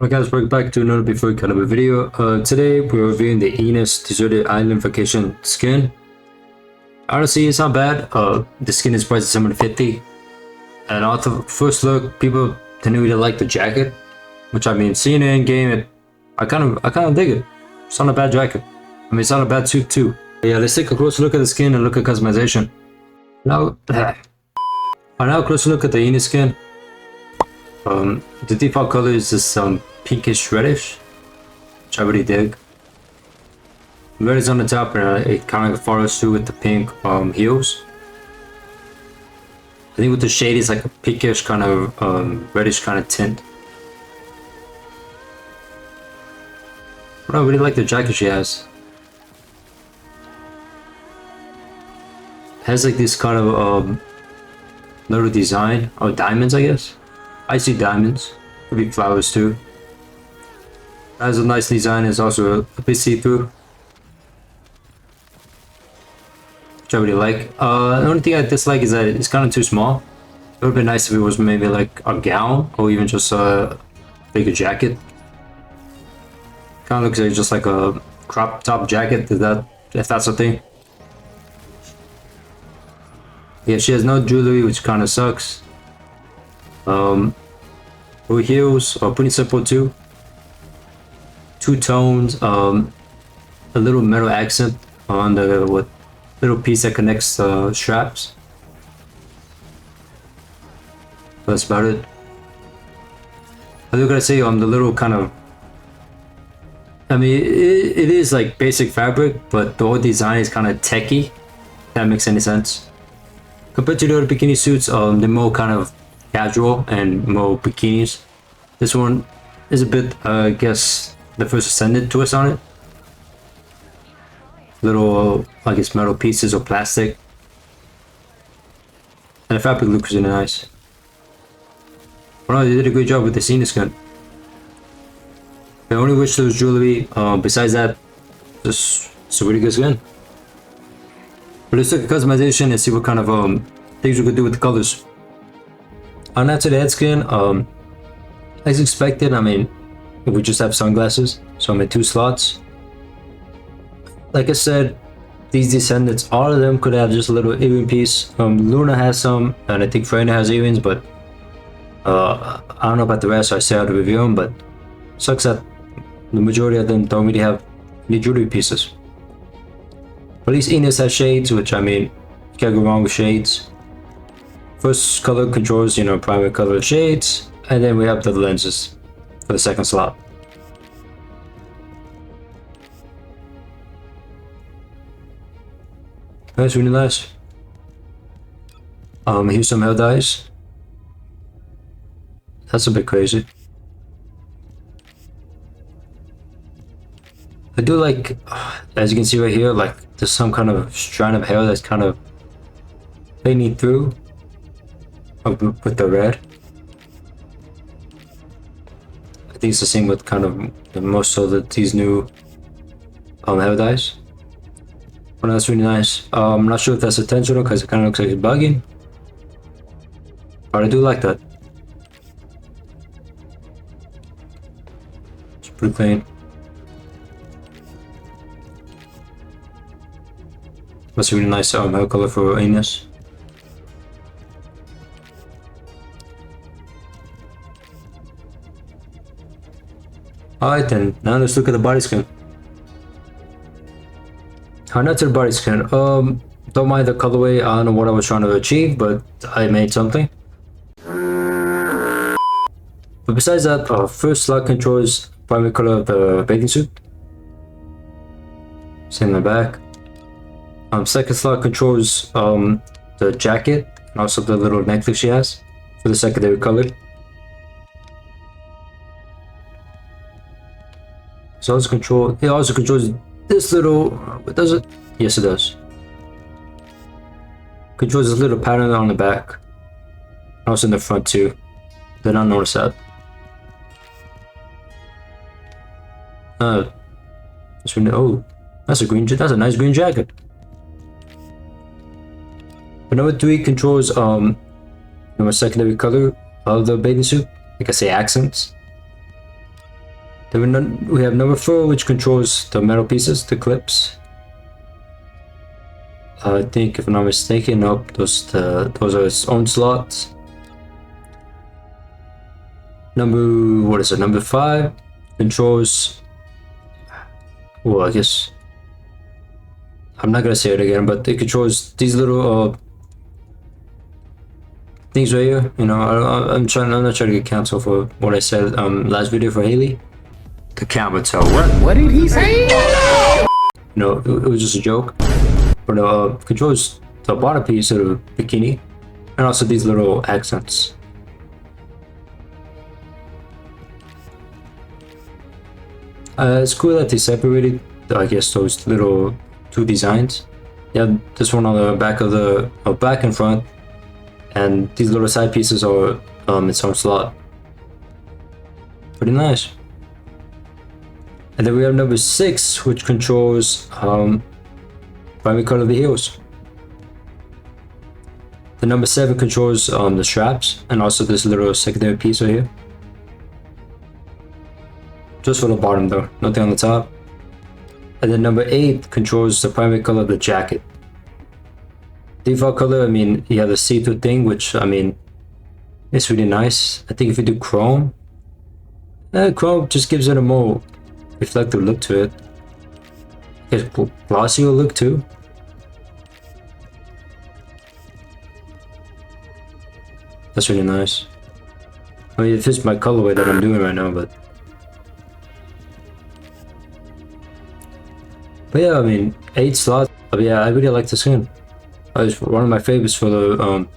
Hi guys, welcome back to another Before Caliber video. Today we're reviewing the Ines Deserted Island Vacation skin. Honestly, it's not bad. The skin is priced at $750, and off the first look, people didn't really like the jacket, which I mean, seeing it in game, I kind of dig it. It's not a bad jacket. I mean, it's not a bad suit too. But yeah, let's take a closer look at the skin and look at customization. Now, a closer look at the Ines skin. The default color is this pinkish reddish, which I really dig. Red is on the top, and it kind of follows through with the pink heels. I think with the shade is like a pinkish kind of reddish kind of tint. But I really like the jacket she has. It has like this kind of little design or diamonds, I guess. I see diamonds. Could be flowers too. It has a nice design. It's also a bit see-through, which I really like. The only thing I dislike is that it's kind of too small. It would have been nice if it was maybe like a gown or even just a bigger jacket. Kind of looks like just like a crop top jacket. If that's a thing. Yeah, she has no jewelry, which kind of sucks. Her heels are pretty simple too. Two tones, a little metal accent on the little piece that connects the straps. That's about it. I do gotta say, the little kind of, I mean, it is like basic fabric, but the whole design is kind of techy. If that makes any sense. Compared to the other bikini suits, they're more kind of casual and more bikinis. This one is a bit, I guess, the first Descendant twist on it. Little, I guess, metal pieces or plastic. And the fabric looks really nice. Well, no, they did a great job with the Ines skin. I only wish there was jewelry. Besides that, just it's a really good skin. But let's look at customization and see what kind of things we could do with the colors. On that to the head skin, as expected, I mean, we just have sunglasses, so I'm in 2 slots. Like I said, these Descendants, all of them could have just a little earring piece. Luna has some, and I think Freyna has earrings, but I don't know about the rest, so I say how to review them, but sucks that the majority of them don't really have any jewelry pieces. At least Ines has shades, which I mean, you can't go wrong with shades. First color controls, primary color shades, and then we have the lenses for the second slot. That's really nice. Here's some hair dyes. That's a bit crazy. I do like, as you can see right here, like there's some kind of strand of hair that's kind of fading through with the red. I think it's the same with kind of most of these new hair dyes. Well, that's really nice. I'm not sure if that's intentional because it kind of looks like it's bugging, but I do like that. It's pretty clean. That's a really nice hair color for Ines. Alright then, now let's look at the body skin. Now to the body skin. Don't mind the colorway. I don't know what I was trying to achieve, but I made something. But besides that, first slot controls primary color of the bathing suit. Same in the back. Second slot controls the jacket and also the little necklace she has for the secondary color. It also controls this little, does it? Yes, it does. Controls this little pattern on the back. Also in the front too. Did not notice that. That's really, oh, that's a nice green jacket. But number 3 controls secondary color of the bathing suit. Like I say, accents. Then we have number 4, which controls the metal pieces, the clips. I think, if I'm not mistaken, nope, those are its own slots. Number 5 controls, well, I guess I'm not gonna say it again, but it controls these little things right here. You know, I'm not trying to get canceled for what I said last video for Hailey. The camera tell. What did he say? No, it was just a joke. But controls the bottom piece of the bikini, and also these little accents. It's cool that they separated, I guess, those little 2 designs. Yeah, this one on the back of the back and front, and these little side pieces are its own slot. Pretty nice. And then we have number 6, which controls primary color of the heels. The number 7 controls the straps, and also this little secondary piece right here. Just for the bottom though, nothing on the top. And then number 8 controls the primary color of the jacket. Default color, I mean, you have the see-through thing, which, I mean, it's really nice. I think if you do chrome, chrome just gives it a more reflective look to it. It's glossy look too. That's really nice. I mean, it fits my colorway that I'm doing right now, but yeah, I mean, 8 slots. But yeah, I really like the skin. It's one of my favorites for the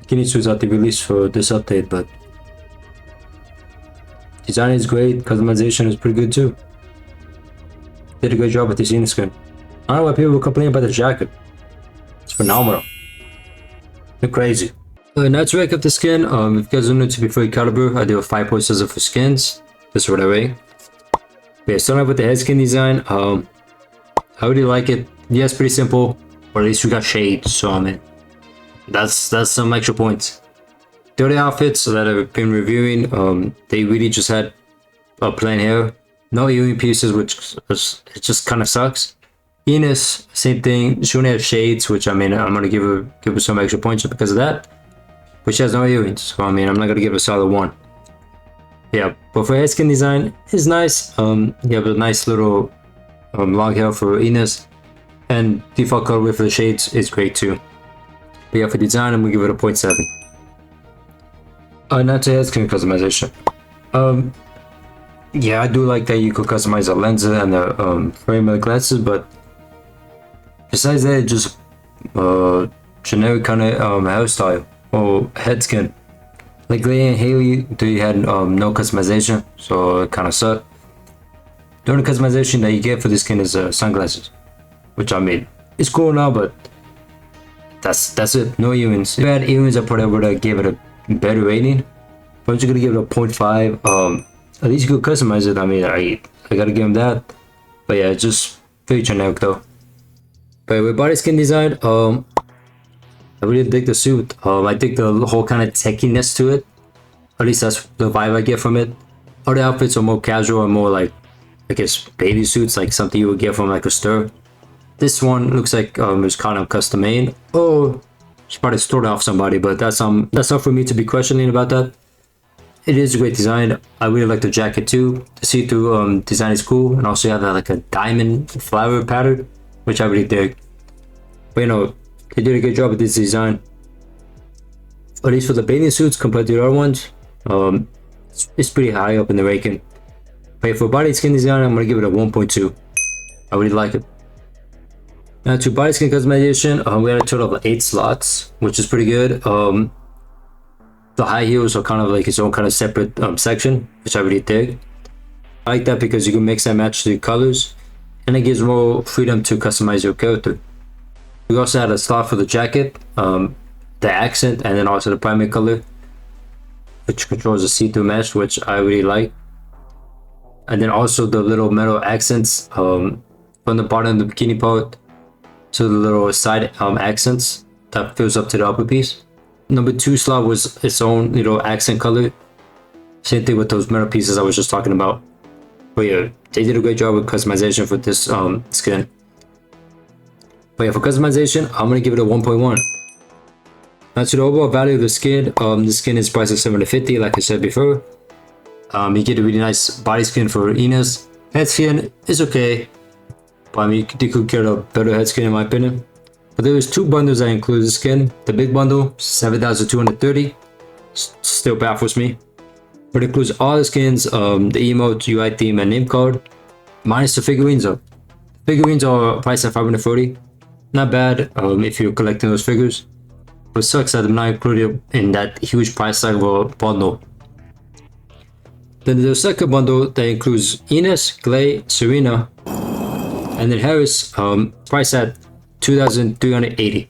bikini suits that they released for this update. But design is great, customization is pretty good too. Did a great job with the Ines skin. I don't know why people were complaining about the jacket. It's phenomenal. They're crazy. Now to rank up the skin, if you guys are new to Before Caliber, I do a 5-point system for skins. This right away. Okay, starting off with the head skin design. I really like it. Yeah, it's pretty simple, but at least we got shades, so I mean, that's some extra points. The other outfits that I've been reviewing, they really just had plain hair, no earring pieces, which it just kind of sucks. Ines, same thing. She only had shades, which I mean, I'm gonna give her some extra points just because of that. But she has no earrings, so I mean, I'm not gonna give her a solid 1. Yeah, but for head skin design, it's nice. You have a nice little long hair for Ines, and default colorway for the shades is great too. But yeah, for design, I'm gonna give it a 0.7. Now to head skin customization. Yeah, I do like that you could customize the lenses and the frame of the glasses, but besides that, just generic kind of hairstyle or head skin. Like Leia and Hailey, they had no customization, so it kind of sucked. The only customization that you get for this skin is sunglasses, which I mean, it's cool now, but that's it. No earrings. If I had earrings, I probably would have gave it a better rating. But I'm just gonna give it a 0.5. At least you could customize it. I mean, I gotta give him that. But yeah, it's just very generic though. But with body skin design, I really dig the suit. I dig the whole kind of techiness to it. At least that's the vibe I get from it. Other outfits are more casual and more like, I guess, bathing suits, like something you would get from like a store. This one looks like it's kind of custom made. Oh, it's probably stored off somebody, but that's not for me to be questioning about that. It is a great design. I really like the jacket too. The see-through design is cool, and also you have like a diamond flower pattern, which I really dig. But you know, they did a good job with this design. At least for the bathing suits compared to the other ones, it's pretty high up in the ranking. But for body skin design, I'm gonna give it a 1.2. I really like it. Now to body skin customization, we had a total of 8 slots, which is pretty good. The high heels are kind of like its own kind of separate section, which I really dig. I like that because you can mix and match the colors, and it gives more freedom to customize your character. We also had a slot for the jacket, the accent, and then also the primary color, which controls the see-through mesh, which I really like. And then also the little metal accents from the bottom of the bikini part to the little side accents that fills up to the upper piece. Number 2 slot was its own little accent color. Same thing with those metal pieces I was just talking about. But yeah, they did a great job with customization for this skin. But yeah, for customization, I'm gonna give it a 1.1. Now to the overall value of the skin is priced at $750, like I said before. You get a really nice body skin for Ines. Head skin is okay, but I mean, you could get a better head skin in my opinion. But there was 2 bundles that include the skin. The big bundle, 7,230, still baffles me. But it includes all the skins, the emote, UI theme, and name card, minus the figurines though. Figurines are priced at 540. Not bad if you're collecting those figures. But it sucks that I'm not included in that huge price tag of a bundle. Then the second bundle that includes Ines, Clay, Serena, and then Harris, priced at 2,380,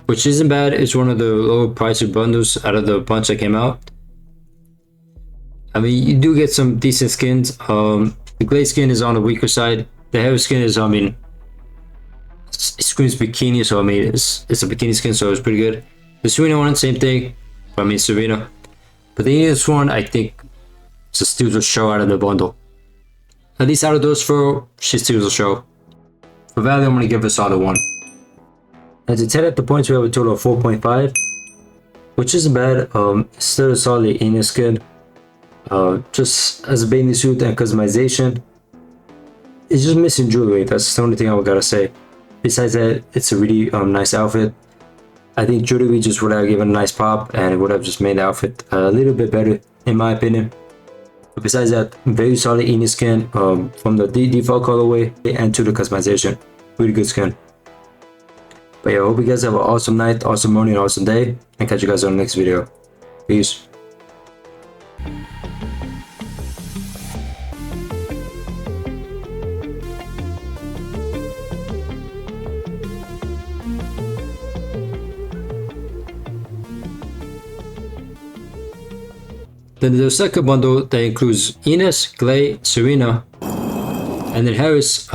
which isn't bad. It's one of the lower priced bundles out of the bunch that came out. I mean, you do get some decent skins. The Clay skin is on the weaker side. The Harris skin is, I mean, it screams bikini, so I mean, it's a bikini skin, so it's pretty good. The Serena one, same thing. I mean, Serena. But the Ines one, I think, just steals the show out of the bundle. At least out of those 4, she steals the show. For value, I'm gonna give it a solid 1. And to tell at the points, we have a total of 4.5, which isn't bad. It's still a solid Ines skin. Just as a bathing suit and customization, it's just missing jewelry. That's the only thing I gotta say. Besides that, it's a really nice outfit. I think jewelry just would have given a nice pop, and it would have just made the outfit a little bit better, in my opinion. But besides that, very solid Ines skin from the default colorway and to the customization. Really good skin. But yeah, I hope you guys have an awesome night, awesome morning, awesome day, and catch you guys on the next video. Peace. Then the second bundle that includes Ines, Clay, Serena, and then Harris,